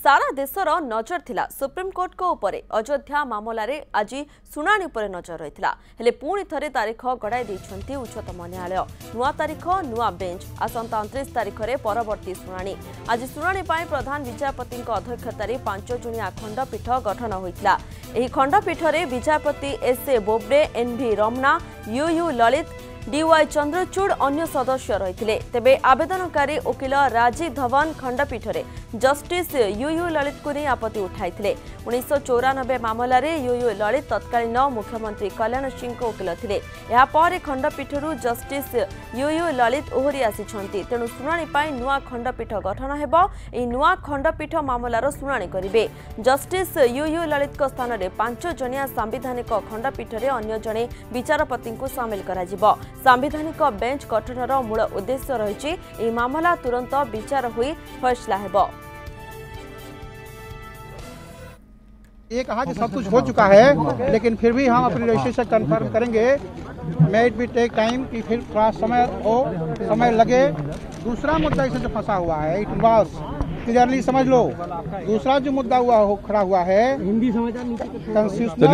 सारा देशर नजर थिला सुप्रीमकोर्ट को उपरे अयोध्या मामला रे आज सुनानी पर नजर रही हेले पुणी थरे तारीख गड़ाई देइछंती उच्चतम न्यायालय। नुआ तारीख नुआ बेंच आसंता 29 तारीख रे परवर्ती शुणाणी। आज शुणाणी पाई प्रधान विचारपति अध्यक्षतार 5 जणिया खंडपीठ गठन होइतिला। एही खंडपीठ रे विचारपति S A. Bobde, N V. Ramana, U Lalit, D Y. Chandrachud अन्य सदस्य रही। तेबे आवेदनकारी वकिल राजीव धवन खंडपीठ रे जस्टिस यू ललित को नहीं आपत्ति उठाई 1994 मामला रे यू ललित तत्कालीन मुख्यमंत्री कल्याण सिंह को वकिल थे। यापर खंडपीठरू जस्टिस यू ललित ओहरी आसी तेणु शुणाणी पाई नुआ खंडपीठ गठन हेबो। एही नुआ खंडपीठ मामलार शुणाणी करिवे। जस्टिस यू ललित को स्थान में 5 जणिया सांविधानिक खंडपीठ रे अन्य जणे विचारपति को सामिल करा जिवो। सांविधानिक बेंच गठनर मूल उद्देश्य रही मामला तुरंत विचार हुई फैसला हेबो। ये कहा कि सब कुछ हो चुका है, लेकिन फिर भी हम अपनी रजिस्ट्रेशन कंफर्म करेंगे। May it be take time कि फिर थोड़ा समय लगे। दूसरा मुद्दा इससे जो फंसा हुआ है, इट वाज क्लियरली समझ लो। दूसरा जो मुद्दा खड़ा हुआ है, हिंदी समझ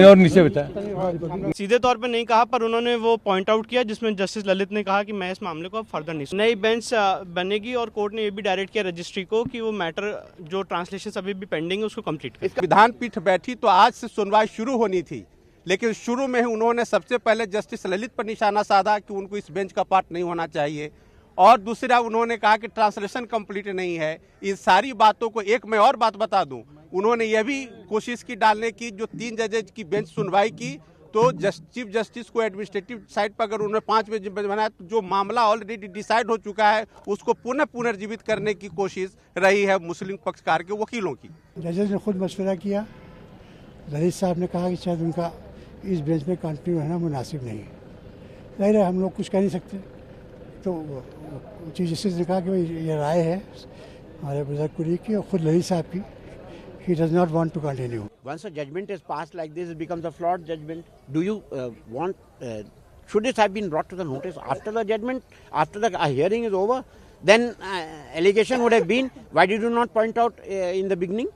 और नीचे बेटा सीधे तौर पे नहीं कहा, पर उन्होंने वो पॉइंट आउट किया जिसमें जस्टिस ललित ने कहा कि मैं इस मामले को फर्दर नहीं। नई बेंच बनेगी और कोर्ट ने ये भी डायरेक्ट किया रजिस्ट्री को कि वो मैटर जो ट्रांसलेशन अभी भी पेंडिंग है उसको कंप्लीट करें। विधान पीठ बैठी तो आज से सुनवाई शुरू होनी थी, लेकिन शुरू में ही उन्होंने सबसे पहले जस्टिस ललित पर निशाना साधा कि उनको इस बेंच का पार्ट नहीं होना चाहिए, और दूसरा उन्होंने कहा कि ट्रांसलेशन कंप्लीट नहीं है। इन सारी बातों को एक मैं और बात बता दूं, उन्होंने यह भी कोशिश की डालने की, जो 3 जजेज की बेंच सुनवाई की तो चीफ जस्टिस को एडमिनिस्ट्रेटिव साइड पर अगर उन्होंने 5 बेंच बनाया तो जो मामला ऑलरेडी डिसाइड हो चुका है उसको पुनर्जीवित करने की कोशिश रही है मुस्लिम पक्षकार के वकीलों की। जजेज ने खुद मशवरा किया। ललित साहब ने कहा कि शायद उनका इस बेंच में कंटिन्यू रहना मुनासिब नहीं है। जाहिर है हम लोग कुछ कह नहीं सकते, तो चीफ जस्टिस ने कहा कि ये राय है हमारे बुजुर्ग कुली की और खुद ललित साहब की। He does not want to continue. Once a judgment is passed like this, it becomes a flawed judgment. Do you should it have been brought to the notice after the judgment, after the hearing is over? Then allegation would have been, why did you not point out in the beginning?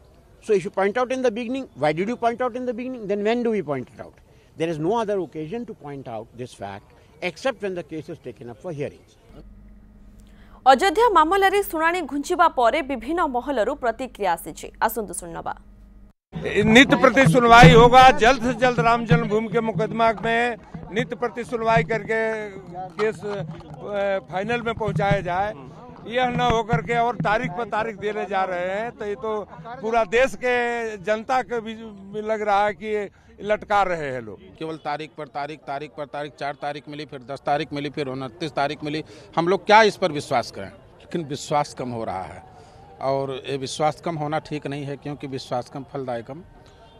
So if you point out in the beginning, why did you point out in the beginning? Then when do we point it out? There is no other occasion to point out this fact except when the case is taken up for hearings. Ayodhya मामला रे सुनानी घुंचिबा परे विभिन्न महलरू प्रतिक्रिया आसी। आसंतु सुनवा नित्य प्रति सुनवाई होगा। जल्द से जल्द राम जन्मभूमि के मुकदमा में नित्य प्रति सुनवाई करके केस फाइनल में पहुंचाया जाए। यह न होकर के और तारीख पर तारीख देने जा रहे हैं, तो ये तो पूरा देश के जनता को भी लग रहा है कि लटका रहे हैं लोग। केवल तारीख पर तारीख 4 तारीख मिली, फिर 10 तारीख मिली, फिर 29 तारीख मिली। हम लोग क्या इस पर विश्वास करें? लेकिन विश्वास कम हो रहा है, और ये विश्वास कम होना ठीक नहीं है, क्योंकि विश्वास कम फलदायक कम।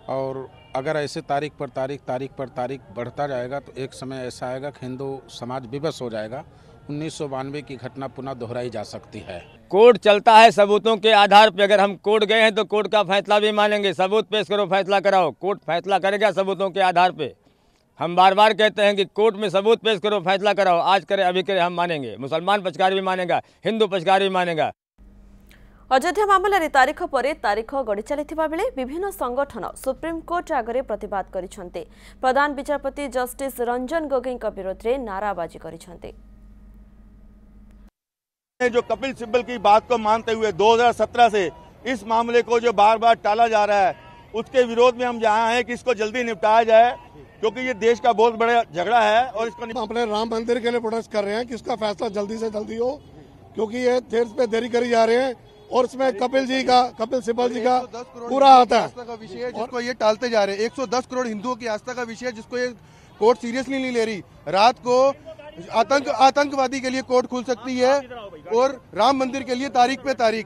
और अगर ऐसे तारीख पर तारीख बढ़ता जाएगा तो एक समय ऐसा आएगा कि हिंदू समाज विवश हो जाएगा। 1992 की घटना पुनः दोहराई जा सकती है। कोर्ट चलता है सबूतों के आधार पर। अगर हम कोर्ट गए हैं तो कोर्ट का फैसला भी मानेंगे। सबूत पेश करो, फैसला कराओ। कोर्ट फैसला करेगा सबूतों के आधार पे। हम बार बार कहते हैं कि कोर्ट में सबूत पेश करो, फैसला कराओ। आज करे अभी करे हम मानेंगे। मुसलमान पक्षकार भी मानेगा, हिंदू पक्षकार भी मानेगा। अयोध्या मामला रे तारीख पर तारीख गड़ी चलिथिबा बेले विभिन्न संगठन सुप्रीमकोर्ट आगे प्रतिवाद करिसेंते। प्रधान विचारपति जस्टिस रंजन गोगोई विरोध में नाराबाजी करिसेंते। जो कपिल सिब्बल की बात को मानते हुए 2017 से इस मामले को जो बार बार टाला जा रहा है, उसके विरोध में हम यहाँ हैं कि इसको जल्दी निपटाया जाए, क्योंकि ये देश का बहुत बड़ा झगड़ा है। और इसको अपने राम मंदिर के लिए प्रोटेस्ट कर रहे हैं कि इसका फैसला जल्दी से जल्दी हो, क्योंकि ये देर पे देरी करी जा रहे हैं। और इसमें कपिल सिब्बल जी का पूरा आता है विषय, जिसको ये टालते जा रहे हैं। 110 करोड़ हिंदुओं की आस्था का विषय, जिसको ये कोर्ट सीरियसली नहीं ले रही। रात को आतंकवादी के लिए कोर्ट खुल सकती है और राम मंदिर के लिए तारीख पे तारीख।